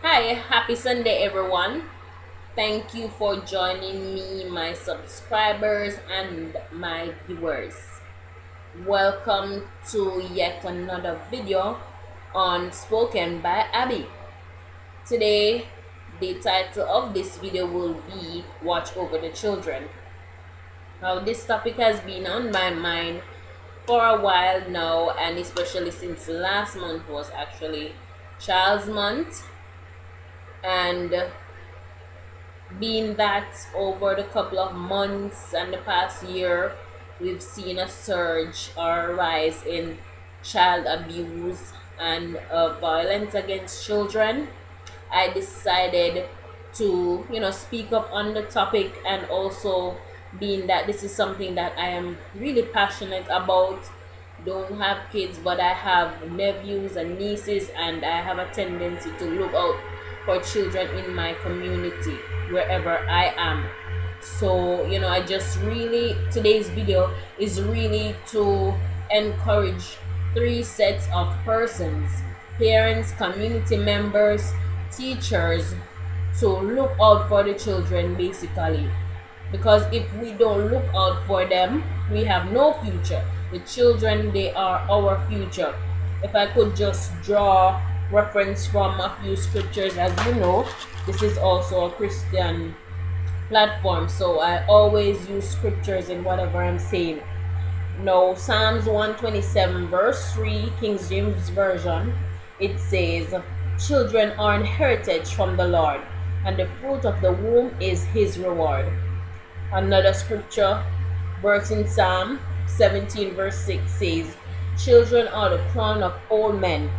Hi, happy Sunday, everyone. Thank you for joining me, my subscribers, and my viewers. Welcome to yet another video on Spoken by Abby. Today, the title of this video will be Watch Over the Children. Now, this topic has been on my mind for a while now, and especially since last month was actually Child's Month. And being that over the couple of months and the past year, we've seen a surge or a rise in child abuse and violence against children. I decided to, speak up on the topic, and also being that this is something that I am really passionate about. Don't have kids, but I have nephews and nieces, and I have a tendency to look out for children in my community wherever I am. So, I just really, today's video is really to encourage three sets of persons: parents, community members, teachers, to look out for the children basically. Because if we don't look out for them, we have no future. The children, they are our future. If I could just draw reference from a few scriptures, as you know, this is also a Christian platform, so I always use scriptures in whatever I'm saying. Now, Psalms 127 verse 3, King James Version, it says, "Children are an heritage from the Lord, and the fruit of the womb is his reward." Another scripture verse in Psalm 17 verse 6 says, "Children are the crown of old men,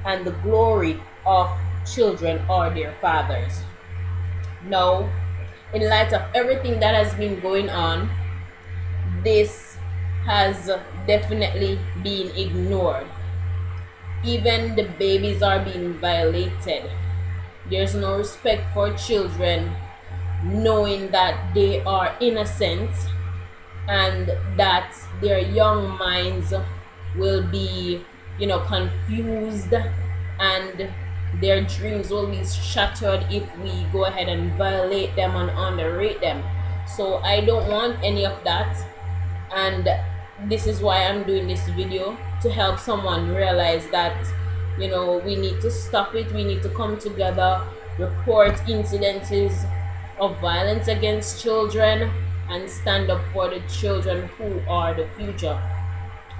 and the glory of children are their fathers." Now, in light of everything that has been going on, this has definitely been ignored. Even the babies are being violated. There's no respect for children, knowing that they are innocent and that their young minds will be, confused, and their dreams will be shattered if we go ahead and violate them and underrate them. So I don't want any of that, and this is why I'm doing this video, to help someone realize that we need to stop it. We need to come together, report incidences of violence against children, and stand up for the children who are the future.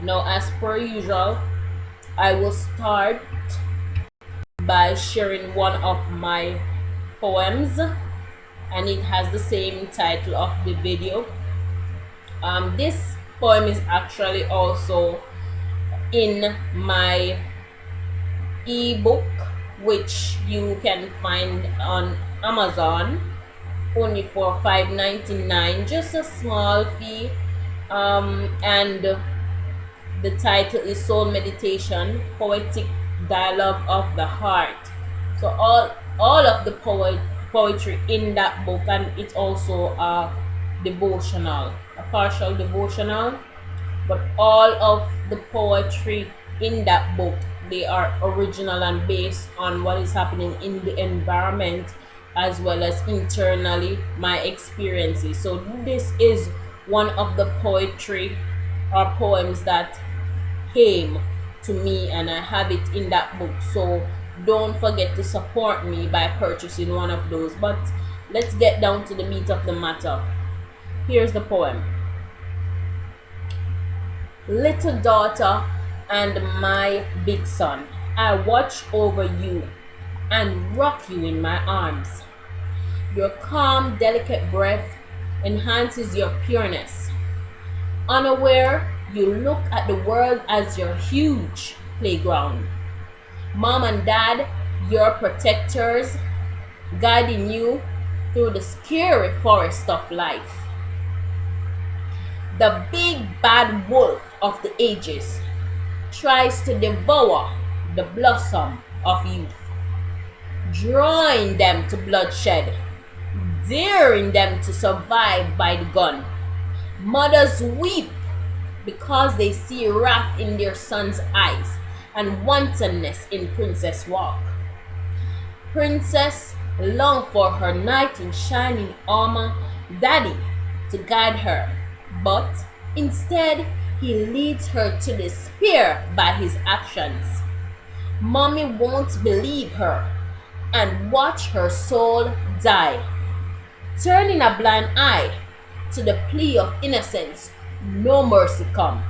Now, as per usual, I will start by sharing one of my poems, and it has the same title of the video. This poem is actually also in my ebook, which you can find on Amazon only for $5.99, just a small fee. And the title is Soul Meditation, Poetic Dialogue of the Heart. So all of the poetry in that book, and it's also a devotional, a partial devotional, but all of the poetry in that book, they are original and based on what is happening in the environment, as well as internally my experiences. So this is one of the poetry or poems that came to me, and I have it in that book. So don't forget to support me by purchasing one of those. But let's get down to the meat of the matter. Here's the poem. Little daughter and my big son, I watch over you and rock you in my arms. Your calm, delicate breath enhances your pureness. Unaware, you look at the world as your huge playground. Mom and dad, your protectors, guiding you through the scary forest of life. The big bad wolf of the ages tries to devour the blossom of youth, drawing them to bloodshed, daring them to survive by the gun. Mothers weep because they see wrath in their sons' eyes and wantonness in Princess Walk. Princess longed for her knight in shining armor, Daddy, to guide her, but instead he leads her to despair by his actions. Mommy won't believe her and watch her soul die, turning a blind eye to the plea of innocence. No mercy come.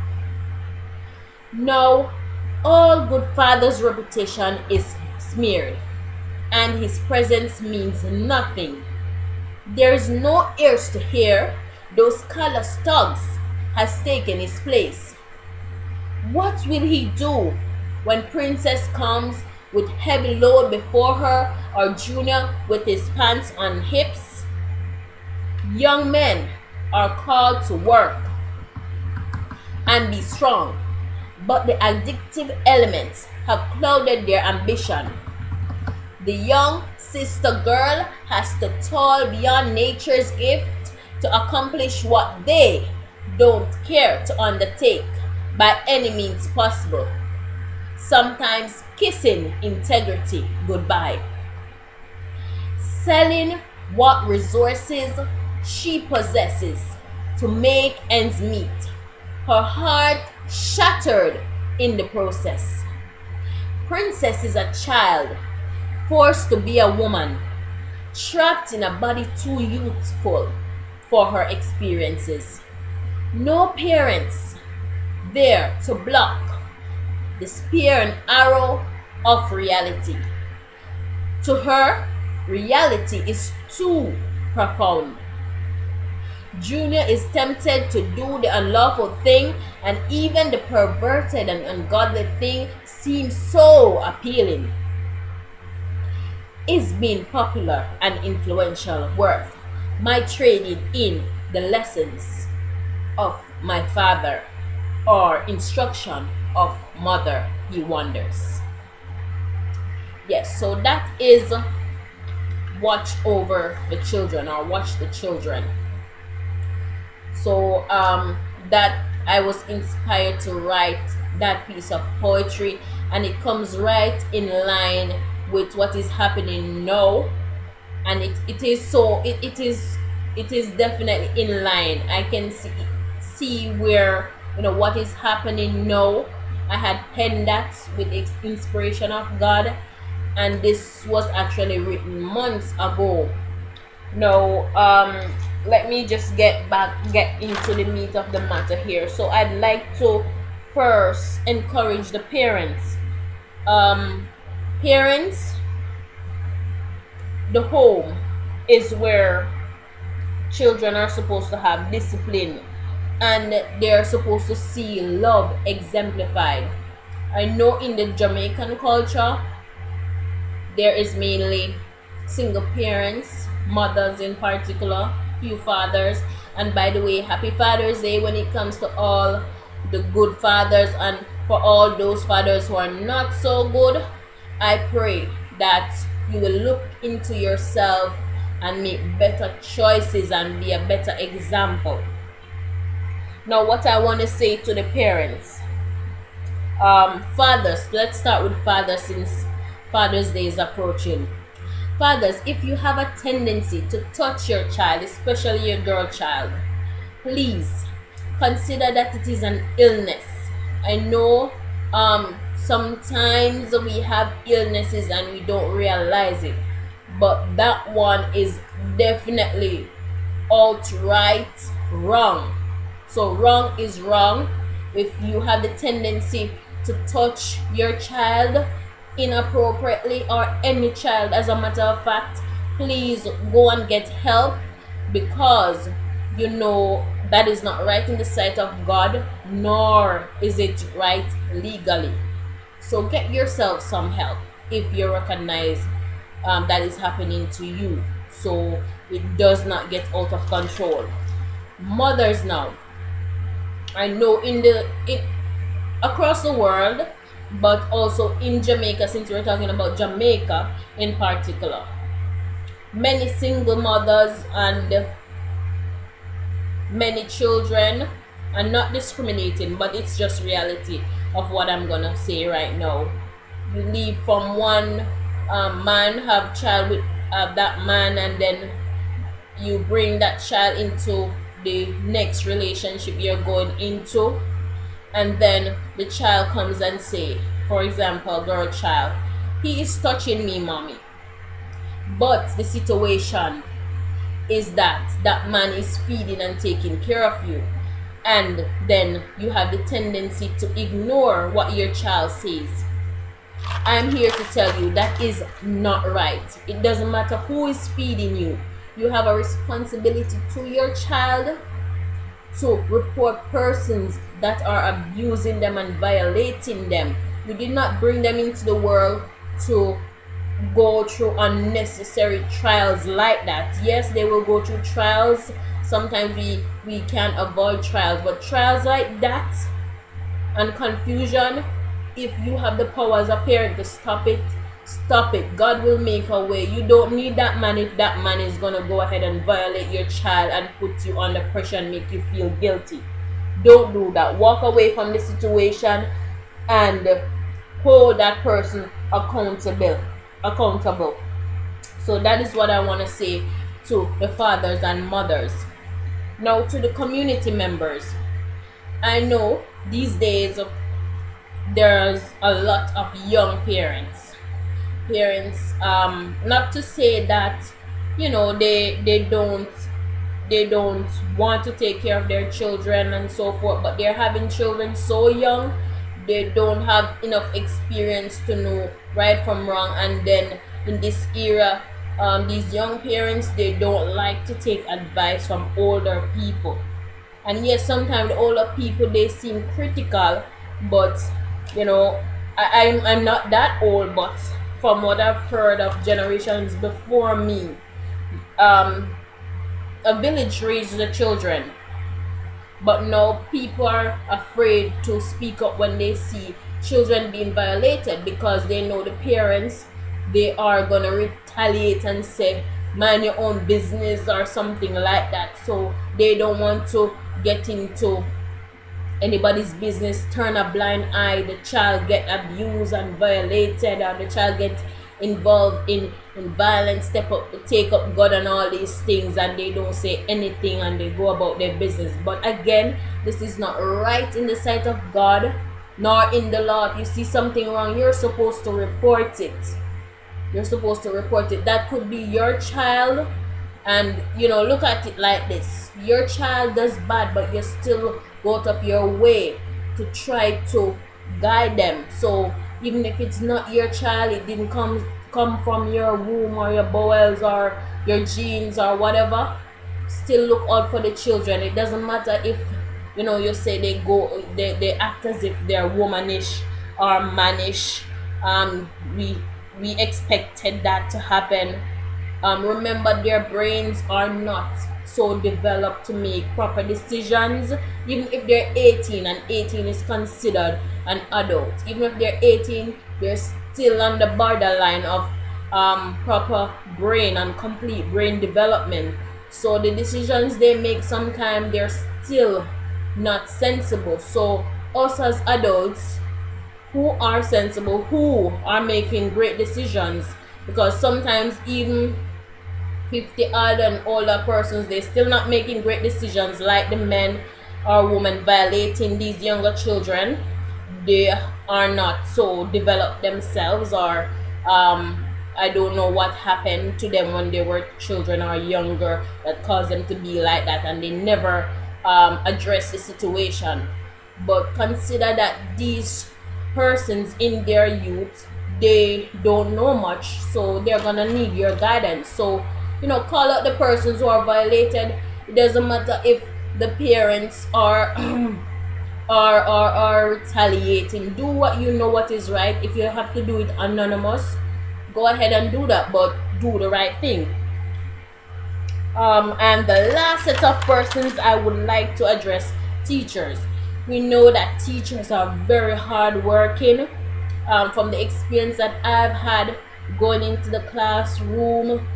Now, all good father's reputation is smeared, and his presence means nothing. There is no ears to hear, those callous thugs has taken his place. What will he do when Princess comes with heavy load before her, or Junior with his pants on hips? Young men are called to work and be strong, but the addictive elements have clouded their ambition. The young sister girl has to toil beyond nature's gift to accomplish what they don't care to undertake by any means possible, sometimes kissing integrity goodbye. Selling what resources she possesses to make ends meet, her heart shattered in the process. Princess is a child, forced to be a woman, trapped in a body too youthful for her experiences. No parents there to block the spear and arrow of reality. To her, reality is too profound. Junior is tempted to do the unlawful thing, and even the perverted and ungodly thing seems so appealing. Is being popular and influential worth my trading in the lessons of my father or instruction of mother, he wonders. Yes, so that is watch over the children, or watch the children. So that I was inspired to write that piece of poetry, and it comes right in line with what is happening now, and it is definitely in line. I can see where, what is happening now. I had penned that with inspiration of God, and this was actually written months ago. Now, let me just get into the meat of the matter here. So I'd like to first encourage the parents. Parents, the home is where children are supposed to have discipline, and they're supposed to see love exemplified. I know in the Jamaican culture, there is mainly single parents, mothers in particular, few fathers. And by the way, happy Father's Day when it comes to all the good fathers, and for all those fathers who are not so good, I pray that you will look into yourself and make better choices and be a better example. Now, what I want to say to the parents, fathers, let's start with fathers since Father's Day is approaching. Fathers, if you have a tendency to touch your child, especially your girl child, please consider that it is an illness. I know sometimes we have illnesses and we don't realize it, but that one is definitely outright wrong. So wrong is wrong. If you have the tendency to touch your child inappropriately, or any child as a matter of fact, please go and get help, because that is not right in the sight of God, nor is it right legally. So get yourself some help if you recognize that is happening to you, so it does not get out of control. Mothers now, I know across the world, but also in Jamaica, since we're talking about Jamaica in particular, many single mothers and many children, and not discriminating, but it's just reality of what I'm gonna say right now. You leave from one man have child with that man, and then you bring that child into the next relationship you're going into, and then the child comes and say, for example, girl child, he is touching me, mommy, but the situation is that that man is feeding and taking care of you, and then you have the tendency to ignore what your child says. I'm here to tell you that is not right. It doesn't matter who is feeding you. You have a responsibility to your child to report persons that are abusing them and violating them. You did not bring them into the world to go through unnecessary trials like that. Yes, they will go through trials. Sometimes we can't avoid trials, but trials like that and confusion, if you have the power as a parent to stop it, stop it. God will make a way. You don't need that man if that man is gonna go ahead and violate your child and put you under pressure and make you feel guilty. Don't do that. Walk away from the situation and hold that person accountable. So that is what I want to say to the fathers and mothers. Now, to the community members, I know these days there's a lot of young parents, not to say that, they don't want to take care of their children and so forth, but they're having children so young, they don't have enough experience to know right from wrong. And then in this era, these young parents, they don't like to take advice from older people. And yes, sometimes the older people, they seem critical, but I'm not that old, but from what I've heard of generations before me, a village raised the children, but now people are afraid to speak up when they see children being violated, because they know the parents, they are gonna retaliate and say, mind your own business or something like that. So they don't want to get into anybody's business, turn a blind eye, the child get abused and violated, or the child get involved in violence, take up God and all these things, and they don't say anything and they go about their business. But again, this is not right in the sight of God nor in the law. If you see something wrong, you're supposed to report it. That could be your child, and look at it like this: your child does bad, but you still go out of your way to try to guide them. So even if it's not your child, it didn't come from your womb or your bowels or your genes or whatever, still look out for the children. It doesn't matter if you say they act as if they're womanish or mannish. We expected that to happen. Remember, their brains are not so developed to make proper decisions. Even if they're 18, and 18 is considered an adult, even if they're 18, they're still on the borderline of proper brain and complete brain development. So the decisions they make, sometimes they're still not sensible. So us as adults who are sensible, who are making great decisions, because sometimes even 50 odd and older persons, they're still not making great decisions, like the men or women violating these younger children. They are not so developed themselves, or I don't know what happened to them when they were children or younger that caused them to be like that, and they never address the situation. But consider that these persons in their youth, they don't know much, so they're gonna need your guidance. So call out the persons who are violated. It doesn't matter if the parents are are retaliating. Do what you know what is right. If you have to do it anonymous, go ahead and do that, but do the right thing. And the last set of persons I would like to address: teachers. We know that teachers are very hardworking. From the experience that I've had going into the classroom,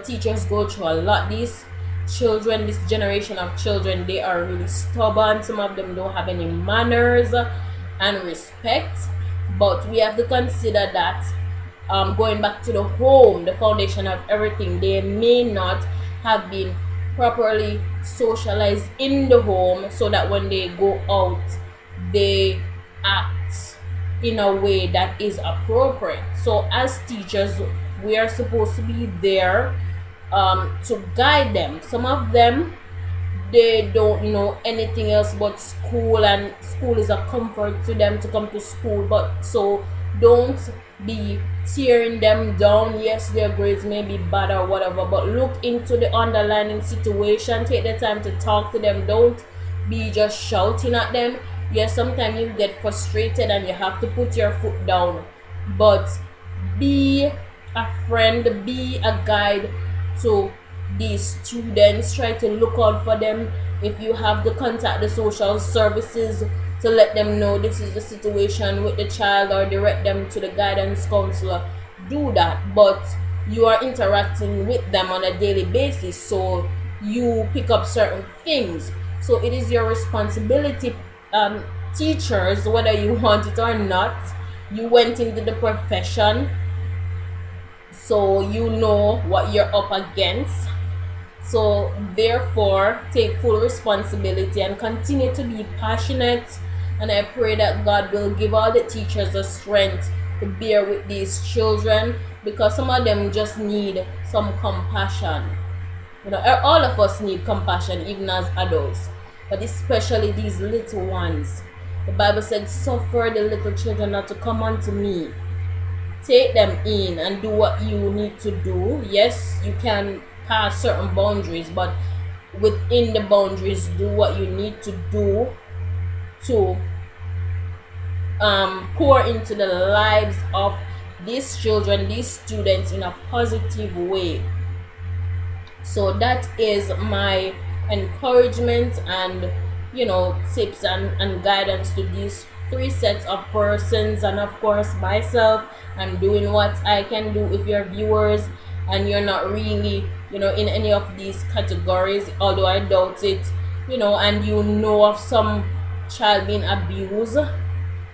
teachers go through a lot. These children, this generation of children, they are really stubborn. Some of them don't have any manners and respect. But we have to consider that going back to the home, the foundation of everything. They may not have been properly socialized in the home, so that when they go out, they act in a way that is appropriate. So as teachers, we are supposed to be there to guide them. Some of them, they don't know anything else but school, and school is a comfort to them to come to school. But so don't be tearing them down. Yes, their grades may be bad or whatever, but look into the underlying situation. Take the time to talk to them. Don't be just shouting at them. Yes, sometimes you get frustrated and you have to put your foot down, but be a friend, be a guide to these students. Try to look out for them. If you have to contact the social services to let them know this is the situation with the child, or direct them to the guidance counselor, do that. But you are interacting with them on a daily basis, so you pick up certain things. So it is your responsibility, teachers, whether you want it or not. You went into the profession, so you know what you're up against. So therefore, take full responsibility and continue to be passionate. And I pray that God will give all the teachers the strength to bear with these children, because some of them just need some compassion. All of us need compassion, even as adults, but especially these little ones. The Bible said, "Suffer the little children not to come unto me." Take them in and do what you need to do. Yes, you can pass certain boundaries, but within the boundaries, do what you need to do to pour into the lives of these children, these students, in a positive way. So that is my encouragement and tips and guidance to these three sets of persons, and of course myself. I'm doing what I can do. If you're viewers and you're not really in any of these categories, although I doubt it, and of some child being abused,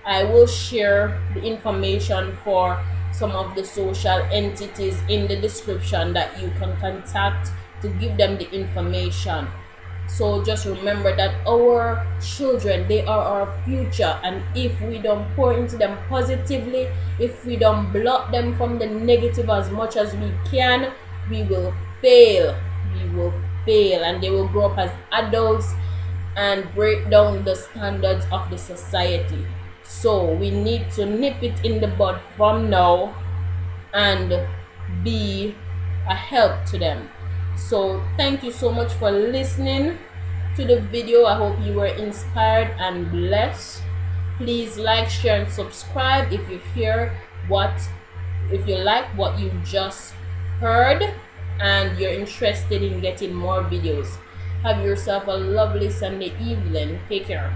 I will share the information for some of the social entities in the description that you can contact to give them the information. So just remember that our children, they are our future, and if we don't pour into them positively, if we don't block them from the negative as much as we can, we will fail. We will fail, and they will grow up as adults and break down the standards of the society. So we need to nip it in the bud from now and be a help to them. So thank you so much for listening to the video. I hope you were inspired and blessed. Please like, share, and subscribe if you like what you just heard and you're interested in getting more videos. Have yourself a lovely Sunday evening. Take care.